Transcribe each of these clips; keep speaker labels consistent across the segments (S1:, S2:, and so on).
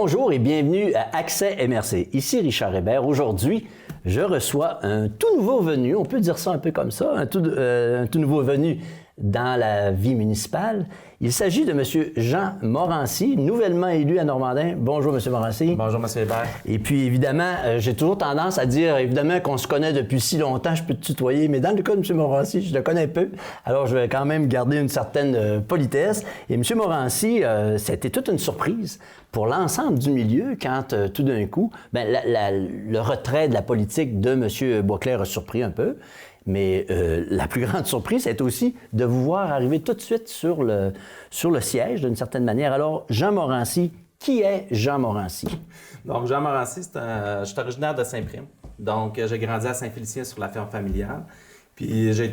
S1: Bonjour et bienvenue à Accès MRC. Ici Richard Hébert. Aujourd'hui, je reçois un tout nouveau venu, on peut dire ça un peu comme ça, un tout nouveau venu dans la vie municipale. Il s'agit de M. Jean Morancy, nouvellement élu à Normandin. Bonjour, M. Morancy.
S2: Bonjour, M. Hébert.
S1: Et puis, évidemment, j'ai toujours tendance à dire, évidemment, qu'on se connaît depuis si longtemps, je peux te tutoyer, mais dans le cas de M. Morancy, je le connais peu. Alors, je vais quand même garder une certaine politesse. Et M. Morancy, c'était toute une surprise pour l'ensemble du milieu quand, tout d'un coup, le retrait de la politique de M. Boisclair a surpris un peu. Mais la plus grande surprise, c'est aussi de vous voir arriver tout de suite sur le siège, d'une certaine manière. Alors, Jean Morancy, qui est Jean Morancy?
S2: Donc, Jean Morancy, je suis originaire de Saint-Prime. Donc, j'ai grandi à Saint-Félicien sur la ferme familiale. Puis, j'ai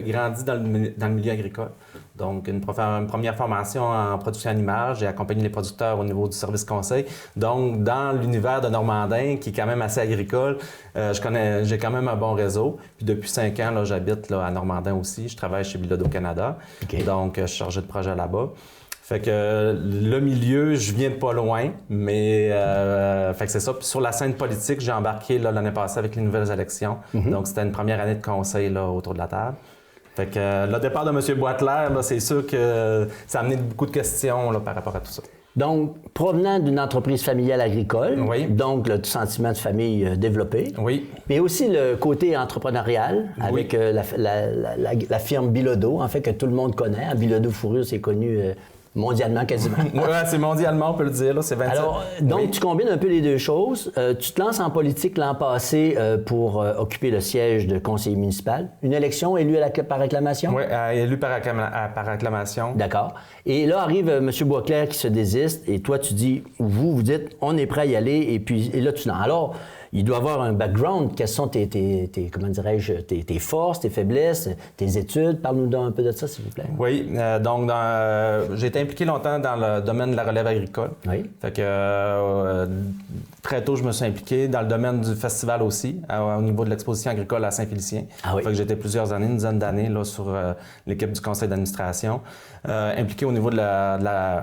S2: grandi dans le milieu agricole. Donc, une première formation en production animale. J'ai accompagné les producteurs au niveau du service conseil. Donc, dans l'univers de Normandin, qui est quand même assez agricole, j'ai quand même un bon réseau. Puis, depuis 5 ans, là, j'habite à Normandin aussi. Je travaille chez Bilodeau Canada. Okay. Donc, je suis chargé de projet là-bas. Fait que le milieu, je viens de pas loin, mais fait que c'est ça. Puis sur la scène politique, j'ai embarqué l'année passée avec les nouvelles élections. Mm-hmm. Donc, c'était une première année de conseil autour de la table. Fait que le départ de M. Boisclair, c'est sûr que ça a amené beaucoup de questions par rapport à tout ça.
S1: Donc, provenant d'une entreprise familiale agricole,
S2: oui.
S1: Donc le sentiment de famille développé,
S2: oui.
S1: Mais aussi le côté entrepreneurial avec oui. La firme Bilodeau, en fait, que tout le monde connaît. Bilodeau Fourrure, c'est connu mondialement quasiment.
S2: Oui, c'est mondialement, on peut le dire. Là, c'est 27.
S1: Alors, donc,
S2: oui.
S1: Tu combines un peu les deux choses. Tu te lances en politique l'an passé pour occuper le siège de conseiller municipal. Une élection élue par acclamation?
S2: Oui, élue par acclamation.
S1: D'accord. Et là arrive M. Boisclair qui se désiste et toi, tu dis, vous dites, on est prêt à y aller et là, tu n'en. Alors, il doit avoir un background. Quelles sont tes forces, tes faiblesses, tes études? Parle-nous un peu de ça, s'il vous plaît.
S2: Oui. Donc, j'ai été impliqué longtemps dans le domaine de la relève agricole.
S1: Oui.
S2: Fait que très tôt, je me suis impliqué dans le domaine du festival aussi, au niveau de l'exposition agricole à Saint-Félicien. Ah oui. Fait que j'étais plusieurs années, une dizaine d'années là, sur l'équipe du conseil d'administration. Impliqué au niveau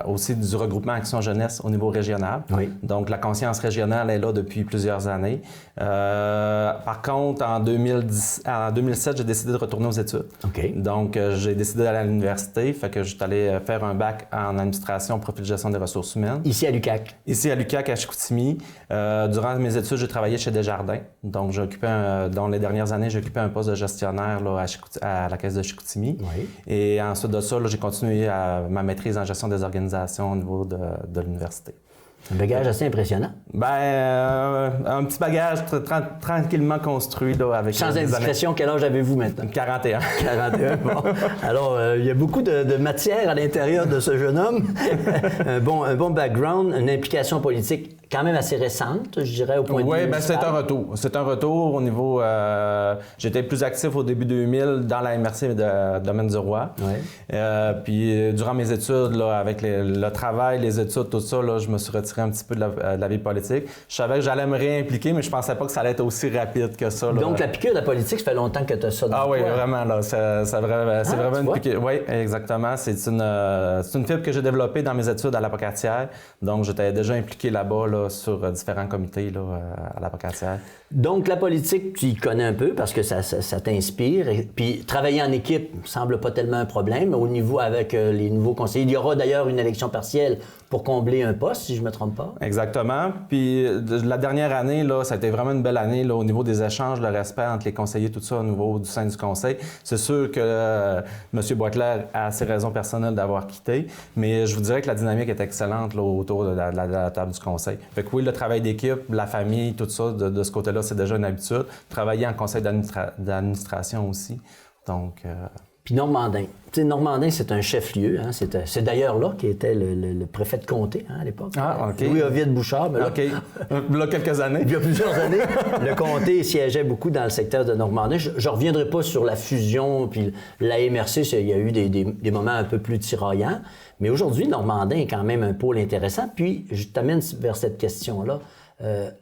S2: aussi du regroupement Action Jeunesse au niveau régional.
S1: Oui.
S2: Donc, la conscience régionale est là depuis plusieurs années. Par contre, en 2007, j'ai décidé de retourner aux études.
S1: Okay.
S2: Donc, j'ai décidé d'aller à l'université. Fait que je suis allé faire un bac en administration, profil de gestion des ressources humaines.
S1: Ici à l'UQAC? Ici
S2: à l'UQAC, à Chicoutimi. Durant mes études, j'ai travaillé chez Desjardins. Donc, dans les dernières années, j'ai occupé un poste de gestionnaire là, à la Caisse de Chicoutimi.
S1: Oui.
S2: Et ensuite de ça, là, j'ai continué ma maîtrise en gestion des organisations au niveau de l'université.
S1: Un bagage assez impressionnant.
S2: Un petit bagage tranquillement construit là, avec...
S1: Sans indiscrétion, quel âge avez-vous maintenant?
S2: 41.
S1: 41, bon. Alors, il y a beaucoup de matière à l'intérieur de ce jeune homme. un bon background, une implication politique quand même assez récente, je dirais, au point de vue municipal.
S2: C'est un retour. C'est un retour au niveau... j'étais plus actif au début 2000 dans la MRC de Domaine du Roi.
S1: Oui.
S2: Puis, durant mes études, là, avec le travail, les études, tout ça, là, je me suis retiré un petit peu de la vie politique. Je savais que j'allais me réimpliquer, mais je pensais pas que ça allait être aussi rapide que ça. Là.
S1: Donc, la piqûre de la politique, ça fait longtemps que tu as ça dans
S2: toi.
S1: Oui,
S2: vraiment. Là, c'est vraiment une piqûre. Oui, exactement. C'est une fibre que j'ai développée dans mes études à l'Apocatière. Donc, j'étais déjà impliqué là-bas là, sur différents comités là, à l'Apocatière.
S1: Donc, la politique, tu y connais un peu parce que ça t'inspire. Puis, travailler en équipe ne semble pas tellement un problème. Au niveau avec les nouveaux conseillers, il y aura d'ailleurs une élection partielle pour combler un poste, si je ne me trompe pas. Exactement.
S2: Puis la dernière année, là, ça a été vraiment une belle année là, au niveau des échanges, le respect entre les conseillers, tout ça, au niveau du sein du conseil. C'est sûr que M. Boisclair a ses raisons personnelles d'avoir quitté, mais je vous dirais que la dynamique est excellente là, autour de la table du conseil. Fait que oui, le travail d'équipe, la famille, tout ça, de ce côté-là, c'est déjà une habitude. Travailler en conseil d'administration aussi. Donc...
S1: Puis Normandin. Tu sais, Normandin, c'est un chef-lieu. Hein? C'est d'ailleurs là qu'était le préfet de comté à l'époque.
S2: Ah, OK.
S1: Louis-Ovide Bouchard. Mais là,
S2: OK. Là, quelques années.
S1: Il y a plusieurs années. Le comté siégeait beaucoup dans le secteur de Normandin. Je ne reviendrai pas sur la fusion, puis la MRC, il y a eu des moments un peu plus tiraillants. Mais aujourd'hui, Normandin est quand même un pôle intéressant. Puis, je t'amène vers cette question-là.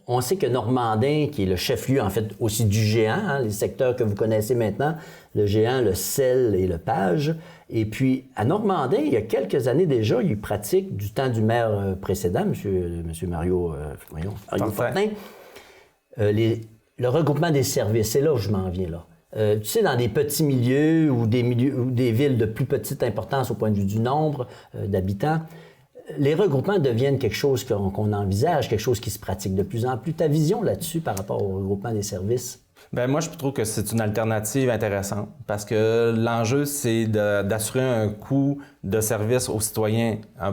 S1: On sait que Normandin, qui est le chef-lieu en fait aussi du Géant, hein, les secteurs que vous connaissez maintenant, le Géant, le Sel et le Page. Et puis, à Normandin, il y a quelques années déjà, il y a eu pratique du temps du maire précédent, M. Mario Fortin, le regroupement des services. C'est là où je m'en viens, là. Tu sais, dans des petits milieux ou des villes de plus petite importance au point de vue du nombre d'habitants, les regroupements deviennent quelque chose qu'on envisage, quelque chose qui se pratique de plus en plus. Ta vision là-dessus par rapport au regroupement des services?
S2: Bien, moi, je trouve que c'est une alternative intéressante parce que l'enjeu, c'est d'assurer un coût de service aux citoyens à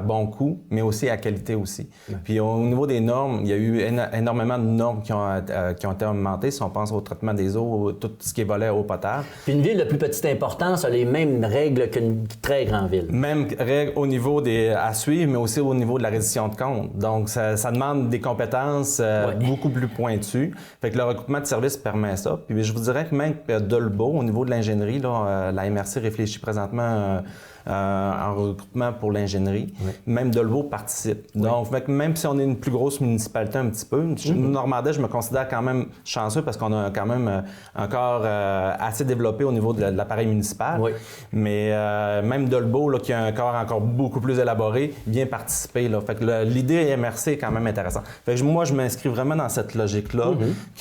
S2: bon coût, mais aussi à qualité aussi. Ouais. Puis au niveau des normes, il y a eu énormément de normes qui ont été augmentées. Si on pense au traitement des eaux, tout ce qui est volet eau potable.
S1: Puis une ville de plus petite importance a les mêmes règles qu'une très grande ville.
S2: Même règles au niveau à suivre, mais aussi au niveau de la reddition de comptes. Donc, ça demande des compétences beaucoup plus pointues. Fait que le recoupement de services permet ça. Puis je vous dirais que même Dolbeau, au niveau de l'ingénierie, la MRC réfléchit présentement en regroupement pour l'ingénierie. Oui. Même Dolbeau participe. Oui. Donc, même si on est une plus grosse municipalité un petit peu, Normandais, je me considère quand même chanceux parce qu'on a quand même encore assez développé au niveau de l'appareil municipal. Oui. Mais même Dolbeau, qui a un corps encore beaucoup plus élaboré, vient participer. Là. Fait que l'idée MRC est quand même intéressante. Fait que moi, je m'inscris vraiment dans cette logique-là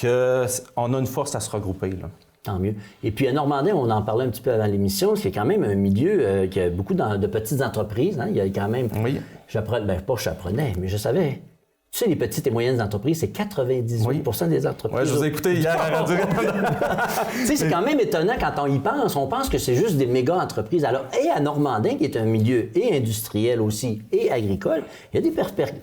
S2: qu'on a une force à se regrouper. Là.
S1: Tant mieux. Et puis à Normandin, on en parlait un petit peu avant l'émission, c'est quand même un milieu qui a beaucoup de petites entreprises. Hein? Il y a quand même... Oui. J'apprenais, mais je savais. Tu sais, les petites et moyennes entreprises, c'est 98 des entreprises.
S2: Oui, je vous ai écouté hier à la radio.
S1: Tu sais, c'est quand même étonnant quand on y pense. On pense que c'est juste des méga entreprises. Alors, et à Normandin, qui est un milieu et industriel aussi, et agricole, il y a des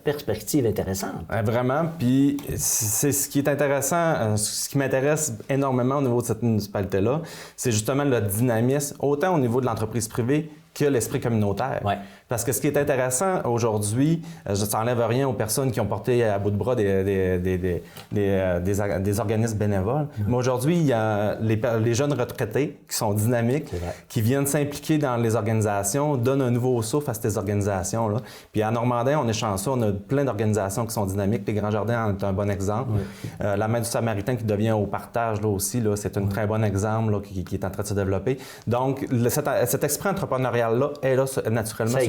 S1: perspectives intéressantes.
S2: Vraiment. Puis, c'est ce qui est intéressant, ce qui m'intéresse énormément au niveau de cette municipalité-là, c'est justement le dynamisme, autant au niveau de l'entreprise privée que l'esprit communautaire. Ouais. Parce que ce qui est intéressant aujourd'hui, je n'enlève rien aux personnes qui ont porté à bout de bras des organismes bénévoles, mais aujourd'hui, il y a les jeunes retraités qui sont dynamiques, qui viennent s'impliquer dans les organisations, donnent un nouveau souffle à ces organisations-là. Puis à Normandin, on est chanceux, on a plein d'organisations qui sont dynamiques. Les Grands Jardins en est un bon exemple. Oui. La Main du Samaritain qui devient au partage là, aussi, là, c'est un très bon exemple là, qui est en train de se développer. Donc, cet esprit entrepreneurial-là est là naturellement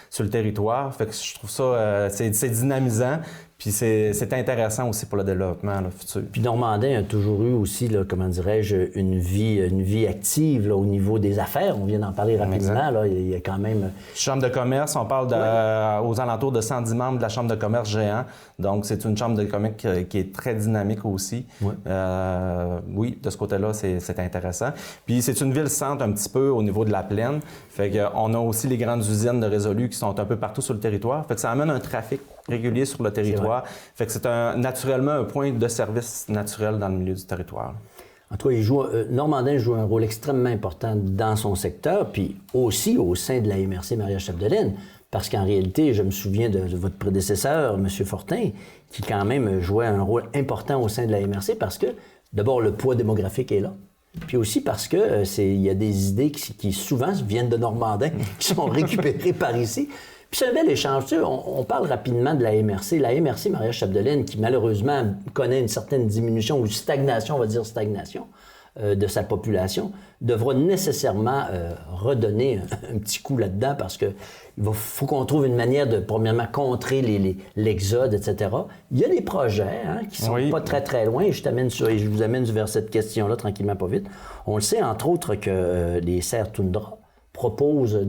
S2: sur le territoire. Fait que je trouve ça, c'est dynamisant. Puis c'est intéressant aussi pour le développement là, futur.
S1: Puis Normandin a toujours eu aussi, là, comment dirais-je, une vie active là, au niveau des affaires. On vient d'en parler rapidement. Là, il y a quand même...
S2: Chambre de commerce, on parle aux alentours de 110 membres de la Chambre de commerce Géant. Donc, c'est une chambre de commerce qui est très dynamique aussi. Oui, oui, de ce côté-là, c'est intéressant. Puis c'est une ville-centre un petit peu au niveau de la plaine. Fait qu'on a aussi les grandes usines de résolus qui sont un peu partout sur le territoire. Fait que ça amène un trafic régulier sur le territoire. Fait que c'est naturellement un point de service naturel dans le milieu du territoire.
S1: En tout cas, Normandin joue un rôle extrêmement important dans son secteur, puis aussi au sein de la MRC Maria-Chapdelaine, parce qu'en réalité, je me souviens de votre prédécesseur, M. Fortin, qui quand même jouait un rôle important au sein de la MRC, parce que, d'abord, le poids démographique est là, puis aussi parce que il y a des idées qui souvent viennent de Normandin, qui sont récupérées par ici. Puis c'est un bel échange. Tu sais, on parle rapidement de la MRC. La MRC Maria-Chapdelaine, qui malheureusement connaît une certaine diminution ou stagnation, on va dire stagnation, de sa population, devra nécessairement redonner un petit coup là-dedans parce que faut qu'on trouve une manière de, premièrement, contrer l'exode, etc. Il y a des projets qui sont pas très, très loin. Et je vous amène vers cette question-là tranquillement, pas vite. On le sait, entre autres, que les serres toundra proposent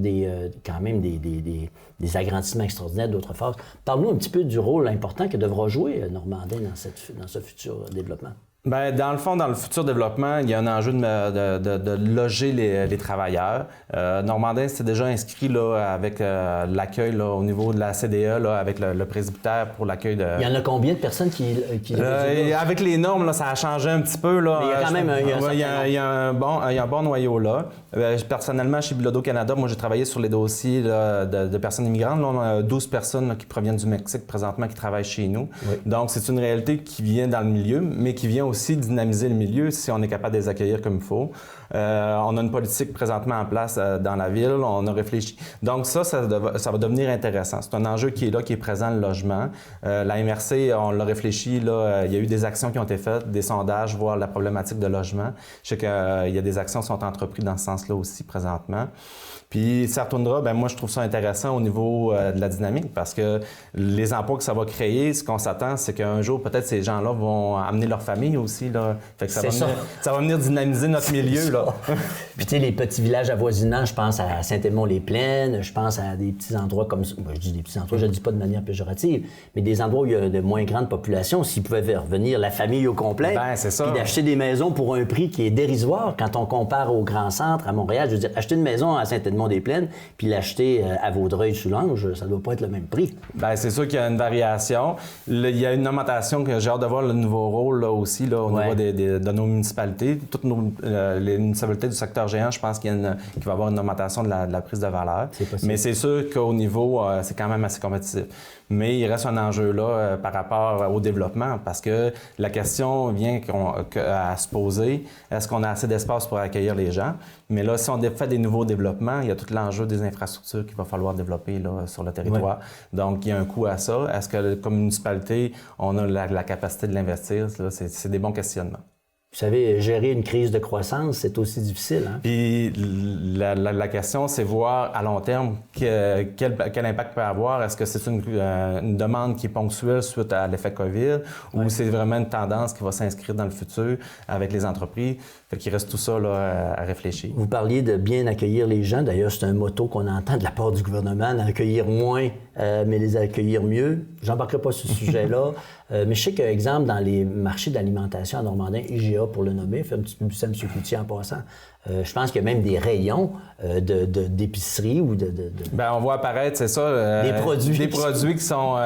S1: quand même des agrandissements extraordinaires d'autres phases. Parle-nous un petit peu du rôle important que devra jouer Normandin dans ce futur développement.
S2: Bien, dans le fond, dans le futur développement, il y a un enjeu de loger les travailleurs. Normandin s'est déjà inscrit là, avec l'accueil là, au niveau de la CDE, là, avec le presbytère pour l'accueil de...
S1: Il y en a combien de personnes qui
S2: avec les normes, là, ça a changé un petit peu. Là.
S1: Mais il y a quand même
S2: il y a un bon noyau là. Personnellement, chez Bilodeau Canada, moi, j'ai travaillé sur les dossiers là, de personnes immigrantes. Là, on a 12 personnes là, qui proviennent du Mexique présentement qui travaillent chez nous. Oui. Donc, c'est une réalité qui vient dans le milieu, mais qui vient aussi dynamiser le milieu si on est capable de les accueillir comme il faut. On a une politique présentement en place dans la ville, on a réfléchi. Donc ça va devenir intéressant. C'est un enjeu qui est là, qui est présent, le logement. La MRC, on l'a réfléchi, là, il y a eu des actions qui ont été faites, des sondages, voir la problématique de logement. Je sais qu'il y a des actions qui sont entreprises dans ce sens-là aussi présentement. Puis Sartoundra, ben moi je trouve ça intéressant au niveau de la dynamique parce que les emplois que ça va créer, ce qu'on s'attend, c'est qu'un jour peut-être ces gens-là vont amener leur famille aussi là. Fait que ça va venir dynamiser notre milieu là.
S1: Puis tu sais les petits villages avoisinants, je pense à Saint-Émond-les-Plaines, je pense à des petits endroits comme je dis des petits endroits, je ne dis pas de manière péjorative, mais des endroits où il y a de moins grande population, s'ils pouvaient revenir la famille au complet,
S2: ben, c'est ça.
S1: Puis d'acheter des maisons pour un prix qui est dérisoire quand on compare au grand centre à Montréal, je veux dire acheter une maison à Saint-Émond-des-Plaines puis l'acheter à Vaudreuil-Soulanges, ça ne doit pas être le même prix.
S2: Bien, c'est sûr qu'il y a une variation. Il y a une augmentation que j'ai hâte de voir le nouveau rôle là, aussi là, au niveau de nos municipalités. Toutes les municipalités du secteur géant, je pense qu'il va y avoir une augmentation de la prise de valeur. Mais c'est sûr qu'au niveau, c'est quand même assez compétitif. Mais il reste un enjeu là par rapport au développement parce que la question vient à se poser, est-ce qu'on a assez d'espace pour accueillir les gens? Mais là, si on fait des nouveaux développements, il y a tout l'enjeu des infrastructures qu'il va falloir développer là, sur le territoire. Donc, il y a un coût à ça. Est-ce que comme municipalité, on a la capacité de l'investir? C'est des bons questionnements.
S1: Vous savez, gérer une crise de croissance, c'est aussi difficile. Hein?
S2: Puis la question, c'est voir à long terme quel impact peut avoir. Est-ce que c'est une demande qui est ponctuelle suite à l'effet COVID ou c'est vraiment une tendance qui va s'inscrire dans le futur avec les entreprises? Fait qu'il reste tout ça là, à réfléchir.
S1: Vous parliez de bien accueillir les gens. D'ailleurs, c'est un motto qu'on entend de la part du gouvernement, d'accueillir moins, mais les accueillir mieux. J'embarquerai pas sur ce sujet-là. Mais je sais qu'exemple, dans les marchés d'alimentation à Normandin, IGA pour le nommer, fait un petit publicité à M. Cloutier en passant. Je pense qu'il y a même des rayons d'épicerie ou de...
S2: Bien, on voit apparaître, c'est ça.
S1: Des produits.
S2: Des produits qui sont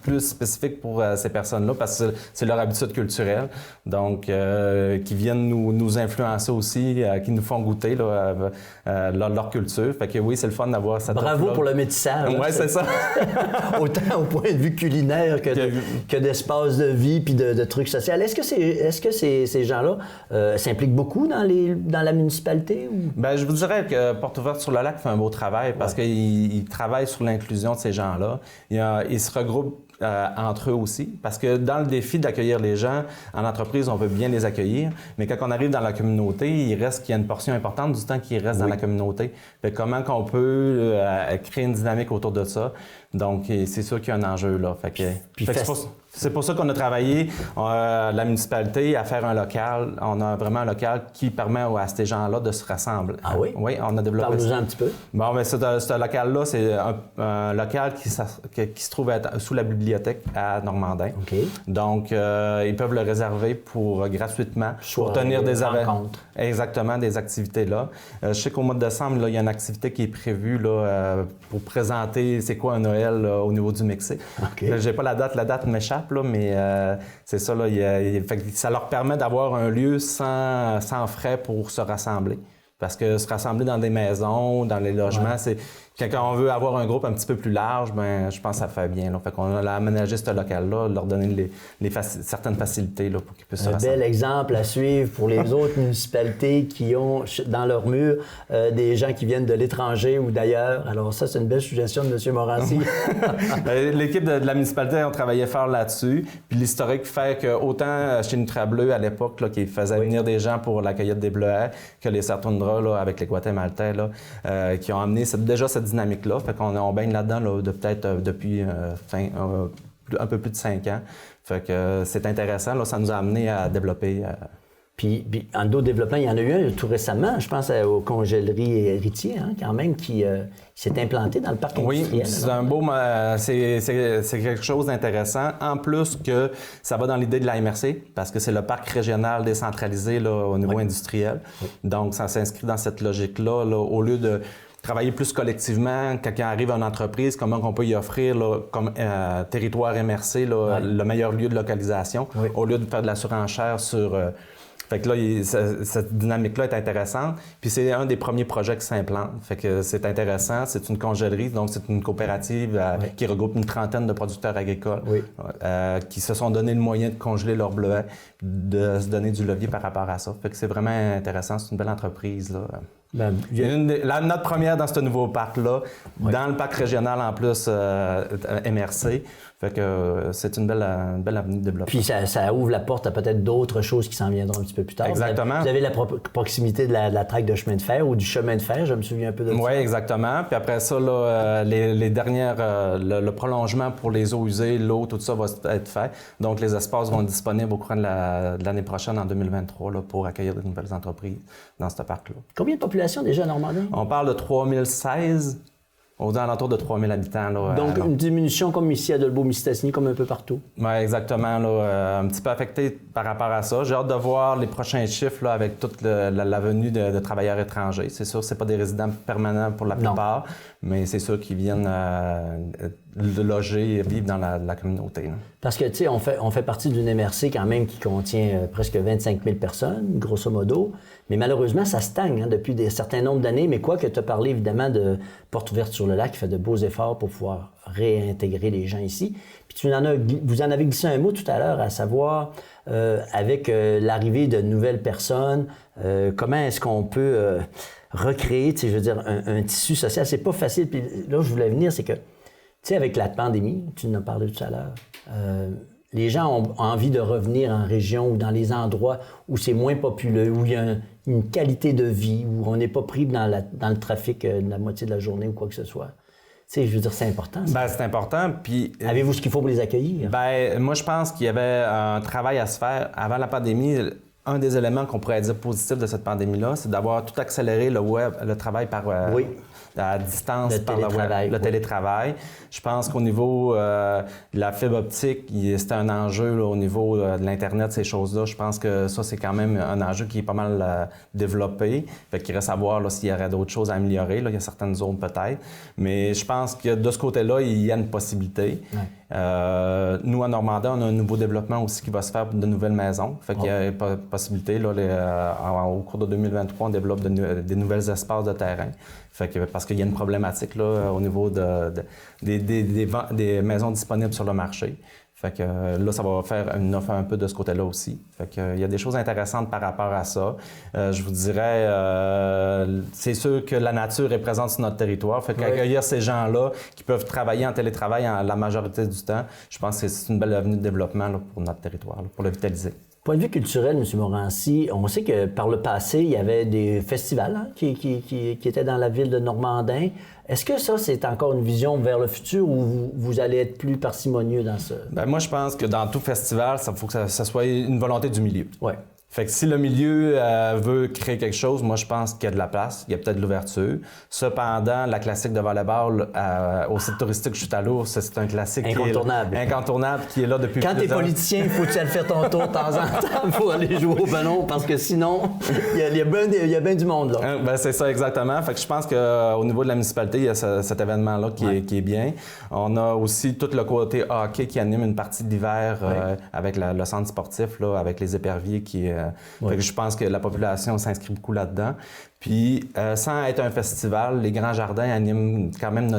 S2: plus spécifiques pour ces personnes-là parce que c'est leur habitude culturelle. Donc, qui viennent nous influencer aussi, qui nous font goûter là, leur culture. Fait que oui, c'est le fun d'avoir cette
S1: Bravo pour le métissage.
S2: Oui, c'est ça.
S1: Autant au point de vue culinaire que d'espace de vie puis de trucs sociaux. Est-ce que ces gens-là s'impliquent beaucoup dans la municipalité? Ou...
S2: Bien, je vous dirais que Porte ouverte sur le lac fait un beau travail parce qu'ils travaillent sur l'inclusion de ces gens-là. Ils se regroupent entre eux aussi, parce que dans le défi d'accueillir les gens, en entreprise, on veut bien les accueillir, mais quand on arrive dans la communauté, il reste qu'il y a une portion importante du temps qui reste dans la communauté. Fait comment qu'on peut créer une dynamique autour de ça? Donc, c'est sûr qu'il y a un enjeu là. C'est pour ça qu'on a travaillé, la municipalité, à faire un local. On a vraiment un local qui permet à ces gens-là de se rassembler.
S1: Ah oui?
S2: Oui, on a développé
S1: Parle-nous-en un petit peu.
S2: Bon, mais ce local-là, c'est un local qui se trouve sous la bibliothèque à Normandin.
S1: OK.
S2: Donc, ils peuvent le réserver gratuitement pour tenir des
S1: rencontres.
S2: Exactement, des activités là. Je sais qu'au mois de décembre, là, il y a une activité qui est prévue là, pour présenter c'est quoi un Noël là, au niveau du Mexique.
S1: Okay.
S2: J'ai pas la date m'échappe, là, mais c'est ça, là, ça leur permet d'avoir un lieu sans frais pour se rassembler. Parce que se rassembler dans des maisons, dans les logements, c'est... Quand on veut avoir un groupe un petit peu plus large, ben, je pense que ça fait bien. Là. Fait qu'on a aménagé ce local-là, leur donner certaines facilités là, pour qu'ils puissent se rassembler.
S1: Un bel exemple à suivre pour les autres municipalités qui ont dans leur mur des gens qui viennent de l'étranger ou d'ailleurs. Alors ça, c'est une belle suggestion de M. Morancy.
S2: L'équipe de la municipalité a travaillé fort là-dessus. Puis l'historique fait que autant chez Nutrableu à l'époque, là, qui faisait venir des gens pour la cueillette des bleuets, que les Sartoundra là, avec les Guatémaltais, là, qui ont amené déjà cette dynamique-là. Fait qu'on baigne là-dedans là, peut-être depuis un peu plus de 5 ans. Fait que c'est intéressant. Là, ça nous a amené à développer.
S1: Puis en d'autres développements, il y en a eu un tout récemment, je pense aux congéleries héritiers, hein, quand même, qui s'est implanté dans le parc industriel.
S2: Oui, c'est un beau... c'est quelque chose d'intéressant. En plus que ça va dans l'idée de la MRC, parce que c'est le parc régional décentralisé là, au niveau industriel. Donc, ça s'inscrit dans cette logique-là, là, au lieu de travailler plus collectivement, quand il arrive une entreprise, comment on peut y offrir là, comme territoire MRC là, le meilleur lieu de localisation, au lieu de faire de la surenchère sur Fait que là, cette dynamique-là est intéressante. Puis c'est un des premiers projets qui s'implantent. Fait que c'est intéressant. C'est une congèlerie, donc c'est une coopérative qui regroupe une trentaine de producteurs agricoles qui se sont donné le moyen de congeler leurs bleuets, de se donner du levier par rapport à ça. Fait que c'est vraiment intéressant. C'est une belle entreprise, là. Notre première dans ce nouveau parc-là, dans le parc régional en plus MRC. Fait que c'est une belle avenue de développement.
S1: Puis ça ouvre la porte à peut-être d'autres choses qui s'en viendront un petit peu plus tard.
S2: Exactement.
S1: Vous avez la proximité de la traque de chemin de fer ou du chemin de fer, je me souviens un peu de ça.
S2: Oui, exactement. Puis après ça, là, les dernières, le prolongement pour les eaux usées, l'eau, tout ça va être fait. Donc les espaces vont être disponibles au courant de l'année prochaine, en 2023, là, pour accueillir de nouvelles entreprises dans ce parc-là.
S1: Combien de population déjà à Normandin?
S2: On parle de 3016. Aux alentours de 3000 habitants. Là,
S1: donc, une diminution comme ici à Dolbeau-Mistassini, comme un peu partout.
S2: Oui, exactement. Là, un petit peu affecté par rapport à ça. J'ai hâte de voir les prochains chiffres là, avec toute la venue de travailleurs étrangers. C'est sûr, ce pas des résidents permanents pour la plupart, mais c'est sûr qu'ils viennent loger et vivre dans la communauté. Là.
S1: Parce que, tu sais, on fait partie d'une MRC quand même qui contient presque 25 000 personnes, grosso modo. Mais malheureusement, ça stagne depuis un certain nombre d'années. Mais quoi que tu as parlé, évidemment, de Porte ouverte sur le lac, qui fait de beaux efforts pour pouvoir réintégrer les gens ici. Puis vous en avez glissé un mot tout à l'heure, à savoir, avec l'arrivée de nouvelles personnes, comment est-ce qu'on peut recréer, tu sais, je veux dire, un tissu social. C'est pas facile. Puis là où je voulais venir, c'est que, tu sais, avec la pandémie, tu en as parlé tout à l'heure, les gens ont envie de revenir en région ou dans les endroits où c'est moins populeux, où il y a une qualité de vie, où on n'est pas pris dans le trafic la moitié de la journée ou quoi que ce soit. Tu sais, je veux dire, c'est important.
S2: Bien, c'est important. Puis,
S1: avez-vous ce qu'il faut pour les accueillir?
S2: Bien, moi, je pense qu'il y avait un travail à se faire. Avant la pandémie, un des éléments qu'on pourrait dire positif de cette pandémie-là, c'est d'avoir tout accéléré le travail par à distance, par le télétravail. Je pense qu'au niveau de la fibre optique, c'était un enjeu là, au niveau de l'Internet, ces choses-là. Je pense que ça, c'est quand même un enjeu qui est pas mal développé. Fait qu'il reste à voir là, s'il y aurait d'autres choses à améliorer. Là. Il y a certaines zones peut-être. Mais je pense que de ce côté-là, il y a une possibilité. Ouais. Nous, à Normandin, on a un nouveau développement aussi qui va se faire pour de nouvelles maisons. Fait qu'il y a une possibilité. Là, au cours de 2023, on développe des nouvelles espaces de terrain. Fait que, parce qu'il y a une problématique là, au niveau des maisons disponibles sur le marché. Fait que là, ça va faire une offre un peu de ce côté-là aussi. Fait que il y a des choses intéressantes par rapport à ça. Je vous dirais, c'est sûr que la nature est présente sur notre territoire. Fait qu'accueillir ces gens-là qui peuvent travailler en télétravail la majorité du temps, je pense que c'est une belle avenue de développement là, pour notre territoire, là, pour le vitaliser.
S1: Point de vue culturel, M. Morancy, on sait que par le passé, il y avait des festivals qui étaient dans la ville de Normandin. Est-ce que ça, c'est encore une vision vers le futur ou vous allez être plus parcimonieux dans ça?
S2: Bien, moi, je pense que dans tout festival, il faut que ça soit une volonté du milieu.
S1: Oui.
S2: Fait que si le milieu veut créer quelque chose, moi, je pense qu'il y a de la place, il y a peut-être de l'ouverture. Cependant, la classique de volleyball au site touristique Chutalour, c'est un classique incontournable qui est là depuis
S1: Quand tu es politicien, il faut que tu ailles faire ton tour de temps en temps pour aller jouer au ballon parce que sinon, il y a bien du monde là.
S2: Ben, c'est ça exactement. Fait que je pense qu'au niveau de la municipalité, il y a cet événement-là qui est bien. On a aussi tout le côté hockey qui anime une partie de l'hiver avec le centre sportif, là, avec les éperviers qui est fait que je pense que la population s'inscrit beaucoup là-dedans. Puis, sans être un festival, les Grands Jardins animent quand même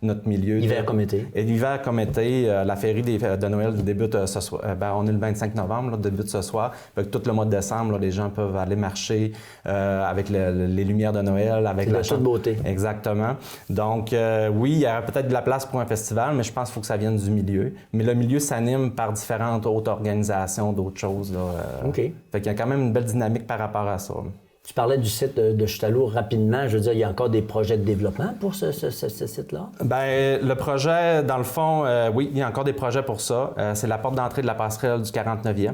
S2: notre milieu.
S1: Hiver comme été.
S2: Et l'hiver comme été, la féerie de Noël débute ce soir. On est le 25 novembre, là, débute ce soir. Fait que tout le mois de décembre, là, les gens peuvent aller marcher avec les lumières de Noël. Avec
S1: la toute beauté.
S2: Exactement. Donc, oui, il y aura peut-être de la place pour un festival, mais je pense qu'il faut que ça vienne du milieu. Mais le milieu s'anime par différentes autres organisations, d'autres choses. Là,
S1: OK.
S2: Fait qu'il y a quand même une belle dynamique par rapport à ça.
S1: Tu parlais du site de Chutalour rapidement. Je veux dire, il y a encore des projets de développement pour ce site-là? Bien,
S2: le projet, dans le fond, oui, il y a encore des projets pour ça. C'est la porte d'entrée de la passerelle du 49e.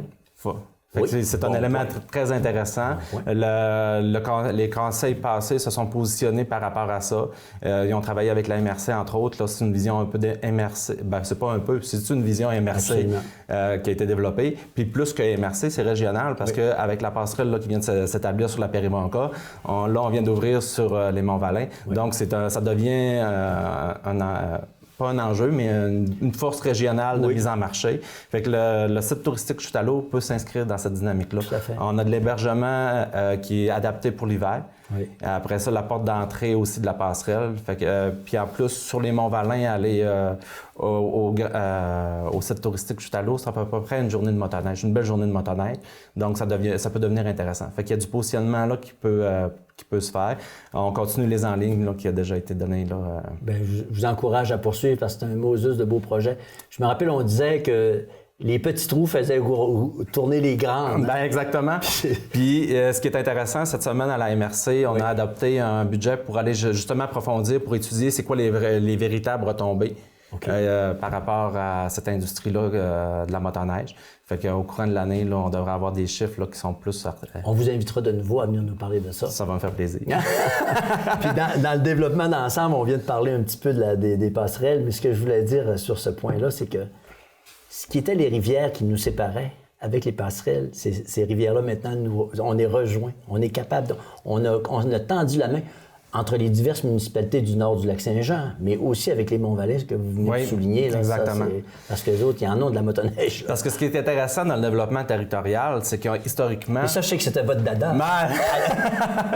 S2: C'est un élément très intéressant. Les conseils passés se sont positionnés par rapport à ça. Ils ont travaillé avec la MRC, entre autres. Là, c'est une vision un peu de MRC. Ben, c'est pas un peu, c'est une vision MRC qui a été développée. Puis plus que MRC, c'est régional parce qu'avec la passerelle là, qui vient de s'établir sur la Péribonka, on vient d'ouvrir sur les Monts-Valin. Donc, ça devient pas un enjeu, mais une force régionale de mise en marché. Fait que le site touristique Chute à l'eau peut s'inscrire dans cette dynamique-là.
S1: Tout à fait.
S2: On a de l'hébergement qui est adapté pour l'hiver.
S1: Oui.
S2: Après ça, la porte d'entrée aussi de la passerelle. Fait que, puis en plus, sur les Monts-Valin, aller au site touristique Chute à l'eau, c'est à peu près une journée de motoneige, une belle journée de motoneige. Donc, ça peut devenir intéressant. Fait qu'il y a du positionnement là qui peut se faire. On continue les en ligne là, qui a déjà été donné. Là,
S1: Bien, je vous encourage à poursuivre parce que c'est un Moses de beaux projets. Je me rappelle, on disait que les petits trous faisaient tourner les grandes.
S2: Ben exactement. Puis, ce qui est intéressant, cette semaine à la MRC, on a adopté un budget pour aller justement approfondir, pour étudier c'est quoi les véritables retombées par rapport à cette industrie-là de la motoneige. Fait qu'au courant de l'année, là, on devrait avoir des chiffres là, qui sont plus...
S1: On vous invitera de nouveau à venir nous parler de ça.
S2: Ça va me faire plaisir.
S1: Puis dans le développement d'ensemble, on vient de parler un petit peu des passerelles, mais ce que je voulais dire sur ce point-là, c'est que ce qui étaient les rivières qui nous séparaient avec les passerelles, ces rivières-là, maintenant, on est rejoints. On est capable, on a tendu la main entre les diverses municipalités du nord du Lac-Saint-Jean, mais aussi avec les Monts-Valin, ce que vous venez de souligner. Là,
S2: exactement.
S1: Ça, parce que les autres, ils en ont de la motoneige. Là.
S2: Parce que ce qui est intéressant dans le développement territorial, c'est qu'historiquement...
S1: Mais ça, je sais que c'était votre dada.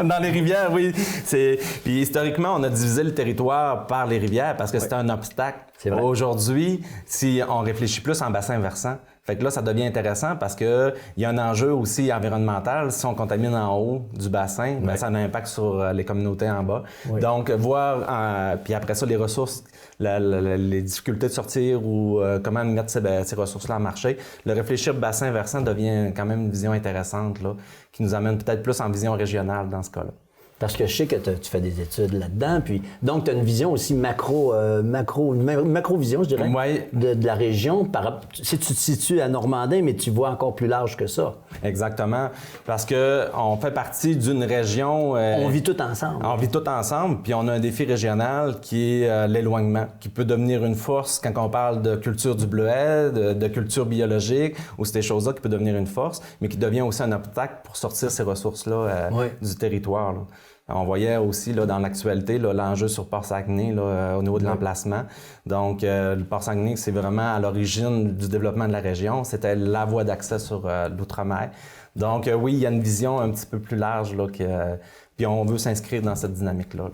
S2: Dans les rivières, oui. Puis historiquement, on a divisé le territoire par les rivières parce que c'était un obstacle. Aujourd'hui, si on réfléchit plus en bassin versant, fait que là, ça devient intéressant parce qu'il y a un enjeu aussi environnemental. Si on contamine en haut du bassin, ben, ça a un impact sur les communautés en bas. Oui. Donc, voir, puis après ça, les ressources, les difficultés de sortir ou comment mettre ces ressources-là en marché. Le réfléchir bassin versant devient quand même une vision intéressante là, qui nous amène peut-être plus en vision régionale dans ce cas-là.
S1: Parce que je sais que tu fais des études là-dedans, puis donc tu as une vision aussi macro-vision, je dirais, de la région. Si tu te situes à Normandin, mais tu vois encore plus large que ça.
S2: Exactement, parce que on fait partie d'une région...
S1: on vit tout ensemble.
S2: On vit tout ensemble, puis on a un défi régional qui est l'éloignement, qui peut devenir une force quand on parle de culture du bleuet, de culture biologique, ou ces choses-là qui peut devenir une force, mais qui devient aussi un obstacle pour sortir ces ressources-là du territoire. Là. On voyait aussi là, dans l'actualité l'enjeu sur Port-Saguenay au niveau de l'emplacement. Donc, le Port-Saguenay, c'est vraiment à l'origine du développement de la région. C'était la voie d'accès sur l'outre-mer. Donc, oui, il y a une vision un petit peu plus large. Puis on veut s'inscrire dans cette dynamique-là. Là.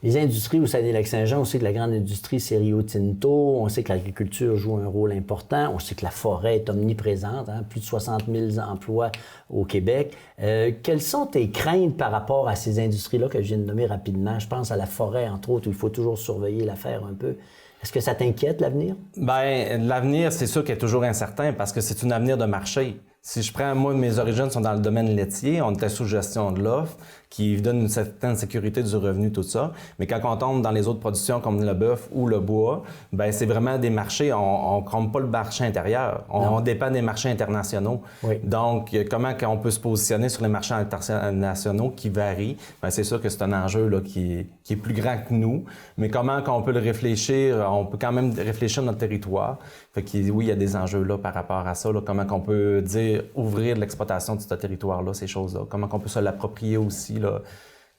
S1: Les industries au Saguenay-Lac-Saint-Jean, on sait que la grande industrie, c'est Rio Tinto. On sait que l'agriculture joue un rôle important. On sait que la forêt est omniprésente, plus de 60 000 emplois au Québec. Quelles sont tes craintes par rapport à ces industries-là que je viens de nommer rapidement? Je pense à la forêt, entre autres, où il faut toujours surveiller l'affaire un peu. Est-ce que ça t'inquiète, l'avenir? Bien,
S2: l'avenir, c'est sûr qu'il est toujours incertain parce que c'est un avenir de marché. Si je prends, moi, mes origines sont dans le domaine laitier. On était sous gestion de l'offre qui donne une certaine sécurité du revenu, tout ça. Mais quand on tombe dans les autres productions comme le bœuf ou le bois, ben c'est vraiment des marchés. On ne compte pas le marché intérieur. On dépend des marchés internationaux. Oui. Donc, comment on peut se positionner sur les marchés internationaux qui varient? Ben, c'est sûr que c'est un enjeu là, qui est plus grand que nous. Mais comment on peut le réfléchir? On peut quand même réfléchir notre territoire. Fait que oui, il y a des enjeux là par rapport à ça. Là, comment on peut dire ouvrir l'exploitation de ce territoire-là, ces choses-là. Comment on peut se l'approprier aussi là,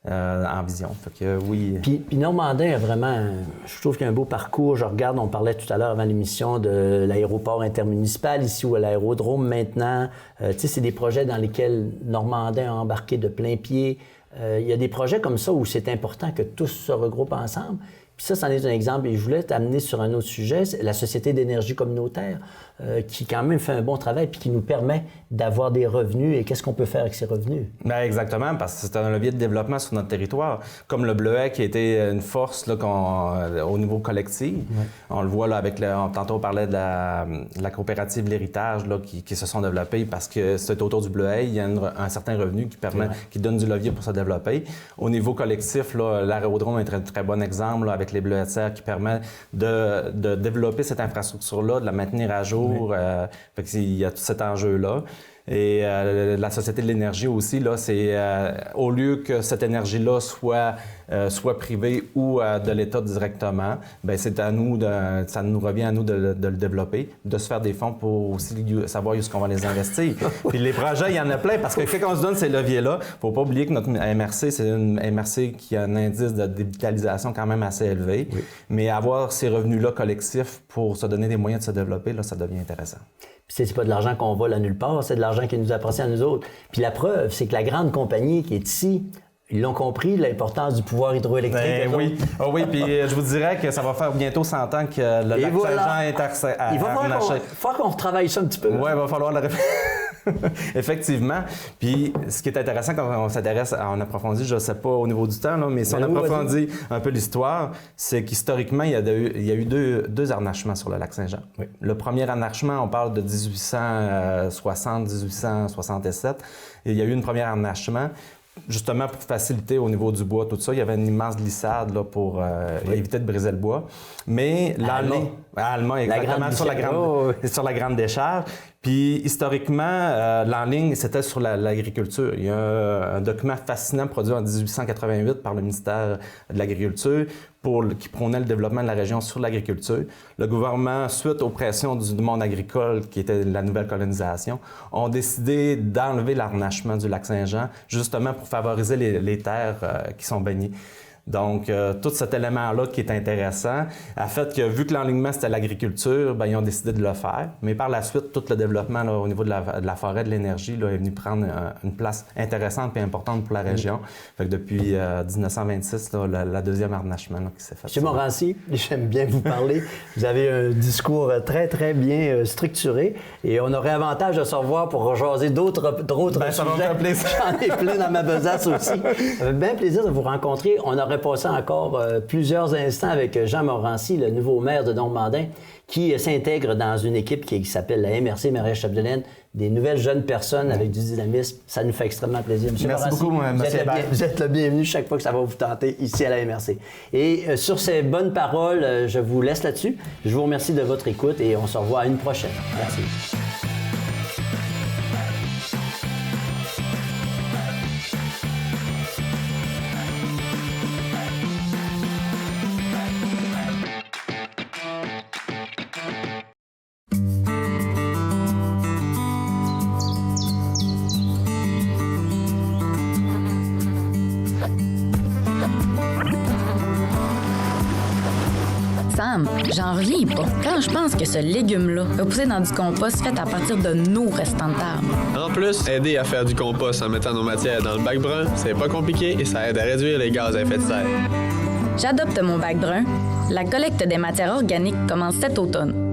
S2: en vision. Fait que oui. Puis
S1: Normandin a vraiment, je trouve qu'il y a un beau parcours. Je regarde, on parlait tout à l'heure avant l'émission de l'aéroport intermunicipal ici ou à l'aérodrome maintenant. Tu sais, c'est des projets dans lesquels Normandin a embarqué de plein pied. Il y a des projets comme ça où c'est important que tous se regroupent ensemble. Puis ça, c'en est un exemple. Et je voulais t'amener sur un autre sujet, c'est la Société d'énergie communautaire, qui quand même fait un bon travail puis qui nous permet d'avoir des revenus. Et qu'est-ce qu'on peut faire avec ces revenus?
S2: Bien, exactement, parce que c'est un levier de développement sur notre territoire. Comme le bleuet qui a été une force là, au niveau collectif. Ouais. On le voit là avec tantôt on parlait de la coopérative L'Héritage là, qui se sont développés parce que c'est autour du bleuet, il y a un certain revenu qui donne du levier pour se développer. Au niveau collectif, l'aérodrome est un très bon exemple là, avec les bleuets de serre qui permet de développer cette infrastructure-là, de la maintenir à jour. Fait qu'il y a tout cet enjeu-là. Et la Société de l'énergie aussi, là, c'est au lieu que cette énergie-là soit privée ou de l'État directement, bien, c'est à nous, ça nous revient à nous de le développer, de se faire des fonds pour aussi savoir où est-ce qu'on va les investir. Puis les projets, il y en a plein, parce que quand on se donne ces leviers-là, il ne faut pas oublier que notre MRC, c'est une MRC qui a un indice de dévitalisation quand même assez élevé, oui. Mais avoir ces revenus-là collectifs pour se donner des moyens de se développer, là, ça devient intéressant.
S1: C'est pas de l'argent qu'on vole à nulle part, c'est de l'argent qui nous appartient à nous autres. Puis la preuve, c'est que la grande compagnie qui est ici, ils l'ont compris, l'importance du pouvoir hydroélectrique.
S2: Ben, oui, oh, oui, puis je vous dirais que ça va faire bientôt 100 ans que le lac Saint-Jean est à
S1: il va falloir qu'on retravaille ça un petit peu.
S2: Oui, il va falloir le effectivement. Puis, ce qui est intéressant quand on s'intéresse, on approfondit, je ne sais pas au niveau du temps, là, mais si on approfondit un peu l'histoire, c'est qu'historiquement, il y a eu deux harnachements sur le lac Saint-Jean. Oui. Le premier harnachement, on parle de 1860-1867. Et il y a eu une première harnachement. Justement, pour faciliter au niveau du bois, tout ça, il y avait une immense glissade là, pour éviter de briser le bois. Mais l'Alma, exactement, sur la grande décharge. Puis, historiquement, l'enligne, c'était sur l'agriculture. Il y a un document fascinant produit en 1888 par le ministère de l'Agriculture qui prônait le développement de la région sur l'agriculture. Le gouvernement, suite aux pressions du monde agricole, qui était la nouvelle colonisation, ont décidé d'enlever l'harnachement du lac Saint-Jean, justement pour favoriser les terres qui sont baignées. Donc, tout cet élément-là qui est intéressant a fait que, vu que l'enlignement, c'était l'agriculture, bien, ils ont décidé de le faire. Mais par la suite, tout le développement là, au niveau de la forêt, de l'énergie, là, est venu prendre une place intéressante et importante pour la région. Fait que depuis 1926, là, la deuxième harnachement là, qui s'est fait.
S1: M. Morancy, j'aime bien vous parler. Vous avez un discours très, très bien structuré. Et on aurait avantage de se revoir pour rejaser d'autres sujets.
S2: Ça va me faire plaisir.
S1: J'en ai plein dans ma besace aussi. Ça fait bien plaisir de vous rencontrer. On aurait passé encore plusieurs instants avec Jean Morancy, le nouveau maire de Normandin, qui s'intègre dans une équipe qui s'appelle la MRC Marais-Chapdelaine, des nouvelles jeunes personnes avec du dynamisme. Ça nous fait extrêmement plaisir.
S2: Monsieur Merci Morancy, beaucoup, M. Hébert.
S1: Vous êtes le bienvenu chaque fois que ça va vous tenter ici à la MRC. Et sur ces bonnes paroles, je vous laisse là-dessus. Je vous remercie de votre écoute et on se revoit à une prochaine. Merci.
S3: Sam, j'en reviens pas. Quand je pense que ce légume-là va pousser dans du compost fait à partir de nos restants de table.
S4: En plus, aider à faire du compost en mettant nos matières dans le bac brun, c'est pas compliqué et ça aide à réduire les gaz à effet de serre.
S3: J'adopte mon bac brun. La collecte des matières organiques commence cet automne.